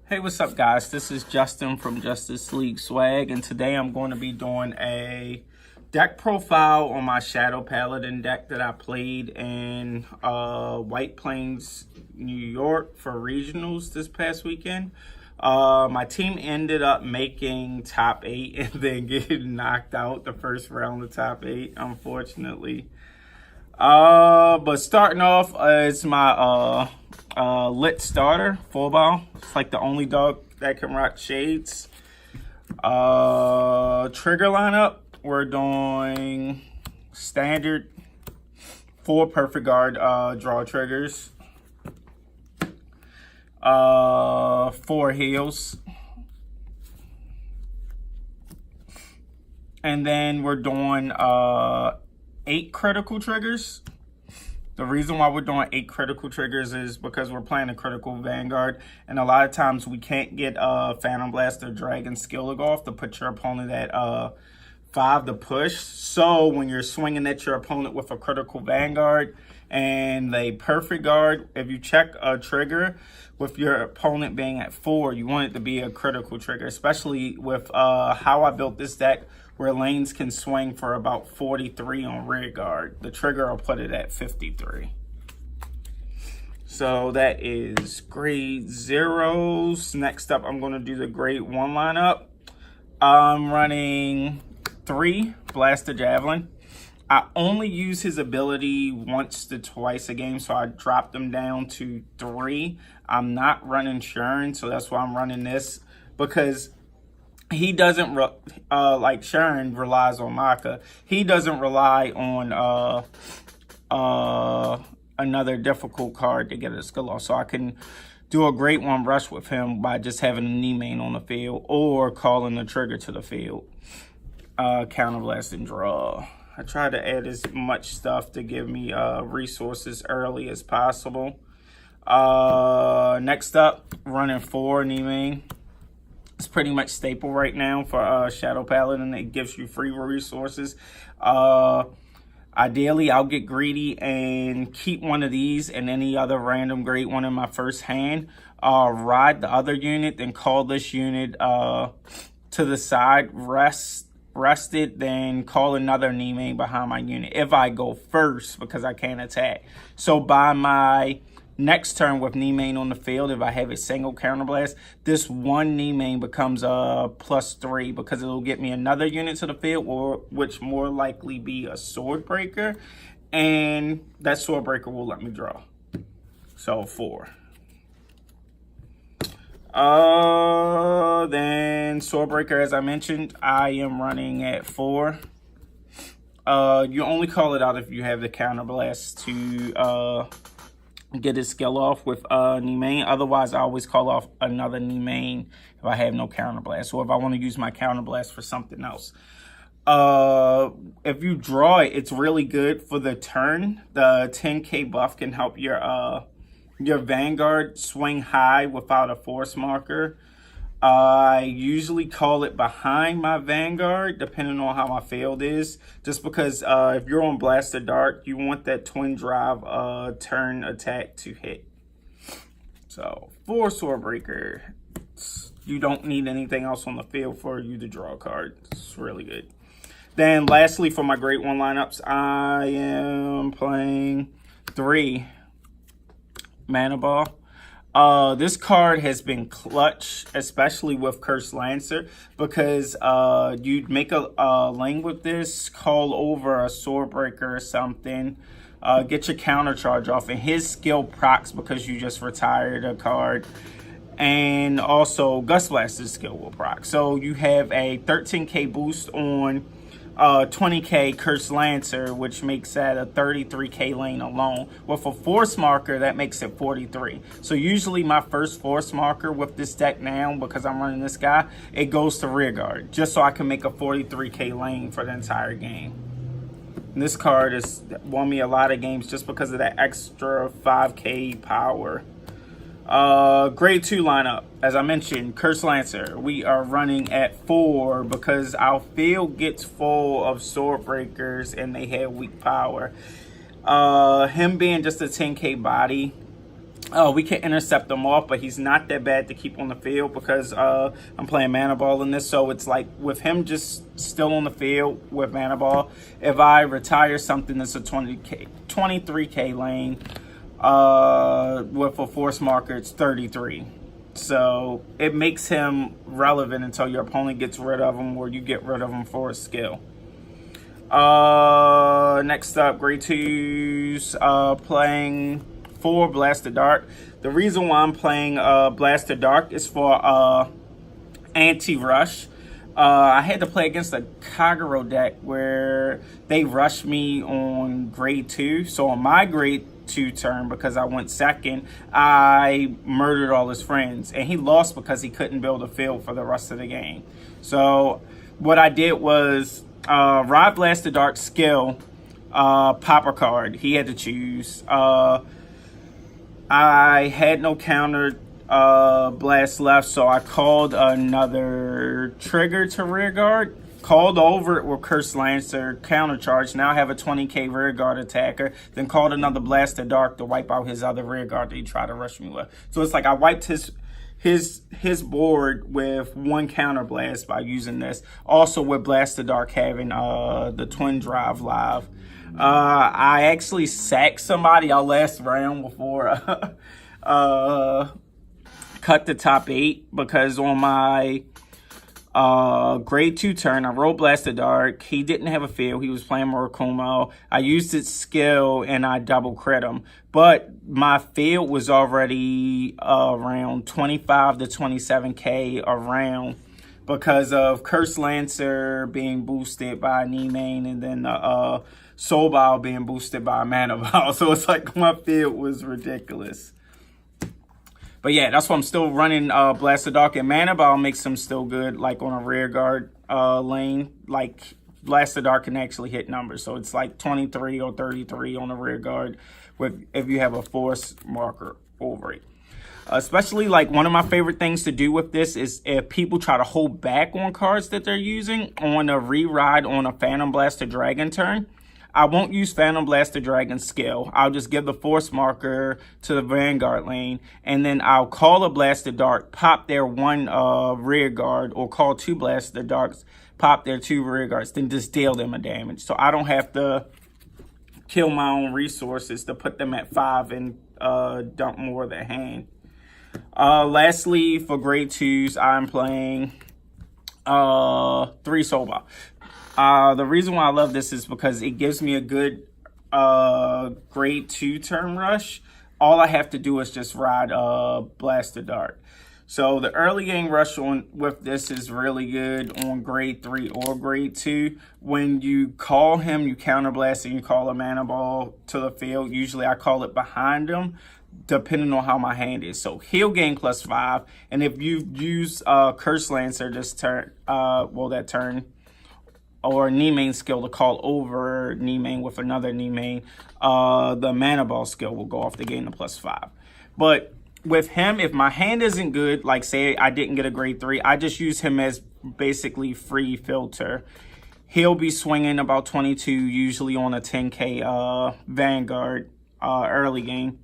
Hey, what's up, guys? This is Justin from Justice League Swag, and today I'm going to be doing a deck profile on my Shadow Paladin deck that I played in White Plains, New York for regionals this past weekend. My team ended up making top 8 and then getting knocked out the first round of top 8, unfortunately. But starting off, it's my lit starter, 4-ball. It's like the only dog that can rock shades. Trigger lineup, we're doing standard 4 perfect guard draw triggers. 4 heals. And then we're doing 8 critical triggers. The reason why we're doing 8 critical triggers is because we're playing a critical Vanguard, and a lot of times we can't get Phantom Blast or Dragon Skill off to put your opponent at 5 to push. So when you're swinging at your opponent with a critical Vanguard and a perfect guard, if you check a trigger with your opponent being at 4, you want it to be a critical trigger, especially with how I built this deck, where lanes can swing for about 43 on rear guard. The trigger will put it at 53. So that is grade 0s. Next up, I'm gonna do the grade 1 lineup. I'm running 3 Blaster Javelin. I only use his ability once to twice a game, so I dropped him down to 3. I'm not running Sharon, so that's why I'm running this, because he doesn't, like Sharon relies on Maka. He doesn't rely on another difficult card to get a skill off. So I can do a great 1 rush with him by just having a knee main on the field or calling the trigger to the field. Counter blast and draw. I try to add as much stuff to give me resources early as possible. Next up, running 4 knee main. It's pretty much staple right now for Shadow Paladin. It gives you free resources. Ideally, I'll get greedy and keep one of these and any other random great one in my first hand. Ride the other unit, then call this unit to the side, rest it, then call another knee main behind my unit if I go first, because I can't attack. So by my next turn with knee main on the field, if I have a single counter blast, this 1 knee main becomes a +3 because it'll get me another unit to the field, or which more likely be a sword breaker, and that sword breaker will let me draw. So 4. Then sword breaker, as I mentioned, I am running at 4. You only call it out if you have the counter blast to get his skill off with knee main. Otherwise, I always call off another knee main if I have no counter blast, or if I want to use my counter blast for something else. If you draw it, it's really good for the turn. The 10k buff can help your Vanguard swing high without a force marker. I usually call it behind my Vanguard, depending on how my field is, just because if you're on Blaster Dart, you want that twin drive turn attack to hit. So 4 sword breaker. You don't need anything else on the field for you to draw a card. It's really good. Then lastly, for my grade 1 lineups, I am playing 3 Mana Ball. This card has been clutch, especially with Cursed Lancer, because you'd make a lane with this, call over a sword breaker or something, get your counter charge off, and his skill procs because you just retired a card, and also Gust Blaster's skill will proc. So you have a 13k boost on 20k Cursed Lancer, which makes that a 33k lane alone. With a force marker, that makes it 43. So usually my first force marker with this deck now, because I'm running this guy, it goes to rear guard, just so I can make a 43k lane for the entire game. And this card has won me a lot of games just because of that extra 5k power. Grade 2 lineup, as I mentioned, Cursed Lancer. We are running at 4 because our field gets full of sword breakers and they have weak power. Him being just a 10k body, We can intercept him off, but he's not that bad to keep on the field because I'm playing mana ball in this. So it's like with him just still on the field with mana ball, if I retire something that's a 23k lane with a force marker, it's 33. So it makes him relevant until your opponent gets rid of him or you get rid of him for a skill. Next up, grade 2s, playing 4 Blaster Dark. The reason why I'm playing Blaster Dark is for anti-rush. I had to play against a Kagero deck where they rushed me on grade 2. So on my grade 2 turn, because I went second, I murdered all his friends. And he lost because he couldn't build a field for the rest of the game. So what I did was Rod Blaster Dark skill, pop a card. He had to choose. I had no counter blast left, so I called another trigger to rearguard, called over it with Curse Lancer, counter charge. Now I have a 20k rearguard attacker, then called another Blaster Dark to wipe out his other rearguard that he tried to rush me with. So it's like I wiped his board with 1 counter blast by using this. Also with Blaster Dark having the twin drive live. I actually sacked somebody our last round before cut the top 8 because on my grade 2 turn, I rolled Blaster Dark. He didn't have a field. He was playing Murakumo. I used its skill and I double crit him. But my field was already around 25 to 27k a round because of Curse Lancer being boosted by Main and then Soul Ball being boosted by Mana Ball. So it's like my field was ridiculous. But yeah, that's why I'm still running Blaster Dark, and Mana Ball makes him still good, like on a rear guard lane. Like Blaster Dark can actually hit numbers, so it's like 23 or 33 on the rear guard with if you have a force marker over it. Especially like one of my favorite things to do with this is if people try to hold back on cards that they're using on a re-ride on a Phantom Blaster Dragon turn. I won't use Phantom Blaster Dragon skill. I'll just give the force marker to the Vanguard lane, and then I'll call a Blaster Dark, pop their 1 rear guard, or call 2 Blaster Darks, pop their 2 rear guards, then just deal them a damage. So I don't have to kill my own resources to put them at 5 and dump more of their hand. Lastly, for grade 2s, I'm playing 3 Soul Ball. The reason why I love this is because it gives me a good grade 2 turn rush. All I have to do is just ride Blaster Dark. So the early game rush with this is really good on grade 3 or grade 2. When you call him, you counterblast and you call a Mana Ball to the field. Usually I call it behind him, depending on how my hand is. So he'll gain +5. And if you use Curse Lancer this turn, that turn, or Main skill to call over Main with another Main, the Mana Ball skill will go off to gain the +5. But with him, if my hand isn't good, like say I didn't get a grade 3, I just use him as basically free filter. He'll be swinging about 22, usually on a 10k Vanguard early game.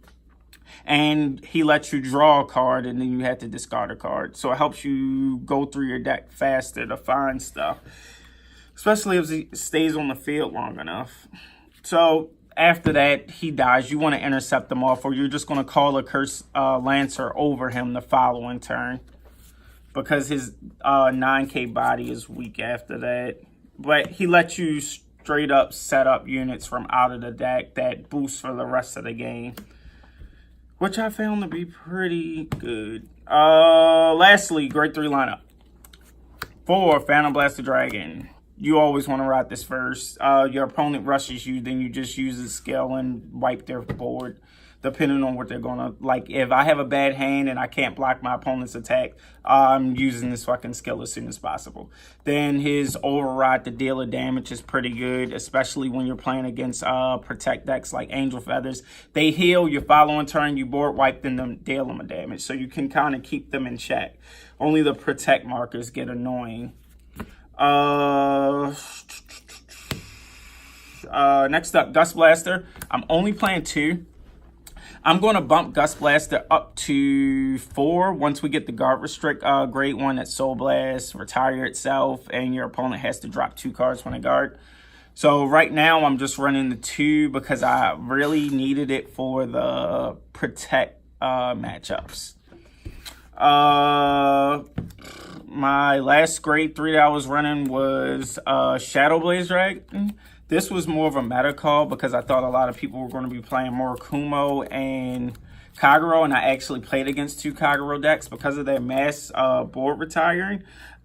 And he lets you draw a card and then you have to discard a card. So it helps you go through your deck faster to find stuff, especially if he stays on the field long enough. So after that, he dies. You want to intercept him off, or you're just going to call a Curse Lancer over him the following turn because his 9k body is weak after that. But he lets you straight up set up units from out of the deck that boost for the rest of the game, which I found to be pretty good. Lastly, grade 3 lineup. 4 Phantom Blaster Dragon. You always want to ride this first. Your opponent rushes you, then you just use the skill and wipe their board, depending on what they're going to... Like, if I have a bad hand and I can't block my opponent's attack, I'm using this fucking skill as soon as possible. Then his override to dealer damage is pretty good, especially when you're playing against protect decks like Angel Feathers. They heal, your following turn, you board wipe, then deal them a damage. So you can kind of keep them in check. Only the protect markers get annoying. Next up, Gust Blaster. I'm only playing 2. I'm going to bump Gust Blaster up to 4 once we get the guard restrict grade 1 at Soul Blast, retire itself, and your opponent has to drop 2 cards when they guard. So right now I'm just running the 2 because I really needed it for the protect matchups. My last grade 3 that I was running was Shadow Blaze Dragon. This was more of a meta call because I thought a lot of people were going to be playing more Kumo and Kagero, and I actually played against 2 Kagero decks. Because of their mass board retiring,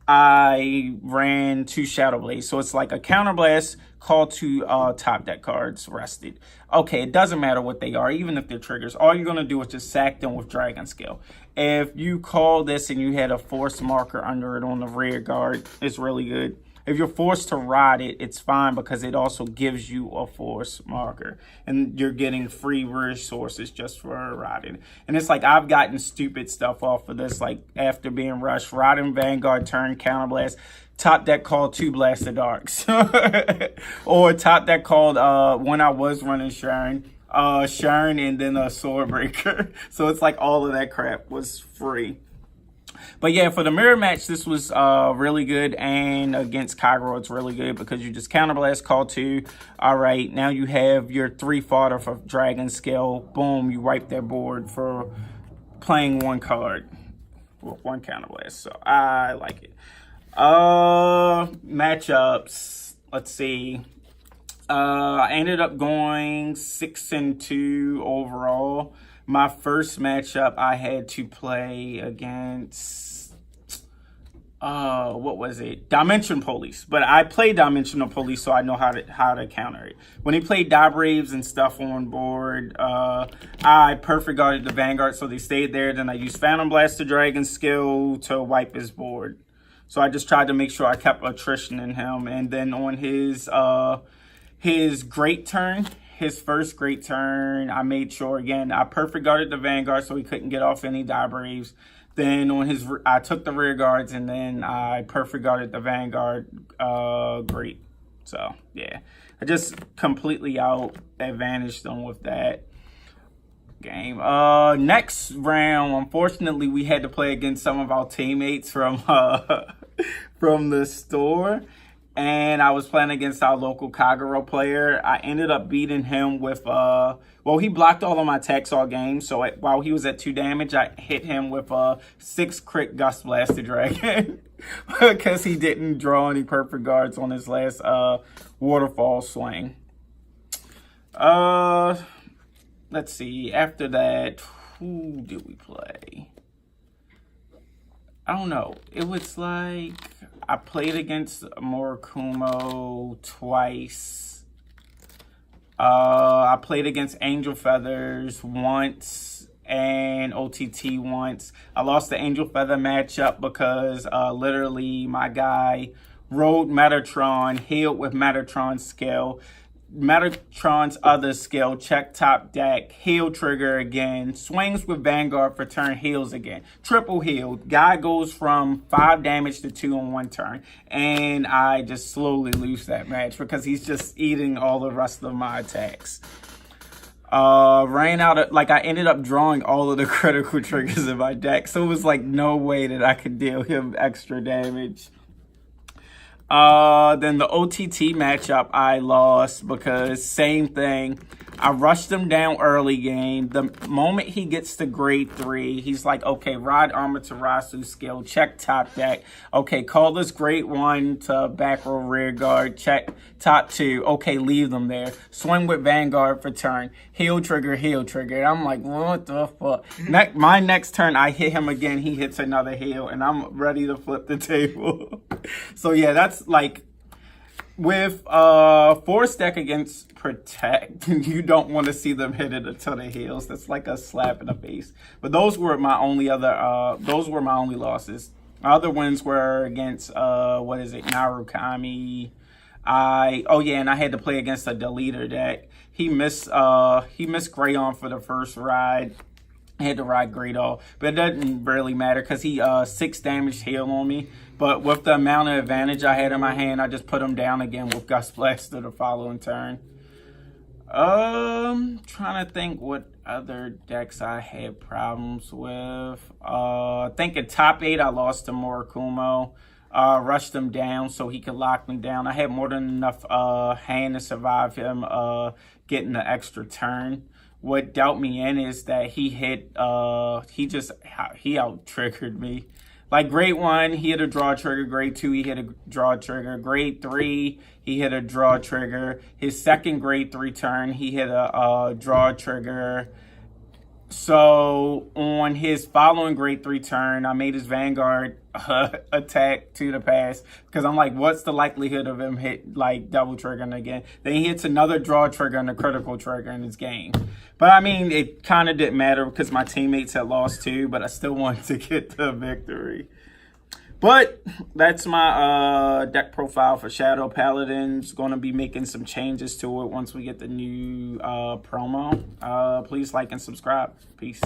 I ran 2 Shadow Blaze. So it's like a counterblast, call 2 top deck cards rested. Okay, it doesn't matter what they are, even if they're triggers. All you're going to do is just sack them with Dragon Skill. If you call this and you had a force marker under it on the rear guard, it's really good. If you're forced to ride it, it's fine because it also gives you a force marker. And you're getting free resources just for riding. And it's like I've gotten stupid stuff off of this, like after being rushed, riding Vanguard turn, counterblast, top deck called 2 Blaster Darks. Or top deck called, when I was running Sharon, and then a Swordbreaker. So it's like all of that crap was free. But yeah, for the mirror match, this was really good. And against Kagero, it's really good because you just counterblast, call 2. All right, now you have your 3 fodder for Dragon Skill. Boom, you wipe their board for playing 1 card with 1 counterblast. So I like it. Matchups. Let's see. I ended up going 6-2 overall. My first matchup, I had to play against, what was it? Dimension Police. But I played Dimensional Police, so I know how to counter it. When he played Die Braves and stuff on board, I perfect guarded the Vanguard, so they stayed there. Then I used Phantom Blaster Dragon Skill to wipe his board. So I just tried to make sure I kept attrition in him. And then on his great turn, his first great turn, I made sure, again, I perfect guarded the Vanguard so he couldn't get off any Die Braves. Then on his, I took the rear guards, and then I perfect guarded the Vanguard great. So, yeah. I just completely out advantaged them with that game. Next round, unfortunately, we had to play against some of our teammates from from the store. And I was playing against our local Kagero player. I ended up beating him with, well, he blocked all of my attacks all game. So while he was at 2 damage, I hit him with a 6 crit Gust Blaster Dragon. Because he didn't draw any perfect guards on his last waterfall swing. Let's see. After that, who did we play? I don't know. It was like I played against Morikumo twice. I played against Angel Feathers once and OTT once. I lost the Angel Feather matchup because literally my guy rode Metatron, healed with Metatron's skill. Metatron's other skill, check top deck, heal trigger again, swings with Vanguard for turn, heals again. Triple heal. Guy goes from 5 damage to 2 on 1 turn. And I just slowly lose that match because he's just eating all the rest of my attacks. Ran out of, like, I ended up drawing all of the critical triggers in my deck. So it was like no way that I could deal him extra damage. Then the OTT matchup I lost because same thing. I rushed him down early game. The moment he gets to grade 3, he's like, okay, ride Amaterasu skill, check top deck. Okay, call this grade 1 to back row rear guard, check top 2. Okay, leave them there. Swing with Vanguard for turn. Heal trigger, heal trigger. And I'm like, what the fuck? My next turn, I hit him again. He hits another heal, and I'm ready to flip the table. So yeah, that's like, with Force deck against Protect, you don't want to see them hit it a ton of heals. That's like a slap in the face. But those were my only losses. Other wins were against Narukami. And I had to play against a deleter deck. He missed Greyon for the first ride. I had to ride Greedall, but it doesn't really matter because he 6 damage heal on me. But with the amount of advantage I had in my hand, I just put him down again with Gust Blaster the following turn. Trying to think what other decks I had problems with. I think in top 8 I lost to Murakumo. Rushed him down so he could lock me down. I had more than enough hand to survive him getting the extra turn. What dealt me in is that he out-triggered me. Like grade 1, he hit a draw trigger. Grade 2, he hit a draw trigger. Grade 3, he hit a draw trigger. His second grade 3 turn, he hit a draw trigger. So on his following grade 3 turn, I made his Vanguard attack to the pass because I'm like, what's the likelihood of him hit like double triggering again? Then he hits another draw trigger and a critical trigger in his game. But I mean, it kind of didn't matter because my teammates had lost too, but I still wanted to get the victory. But that's my deck profile for Shadow Paladins. Going to be making some changes to it once we get the new promo. Please like and subscribe. Peace.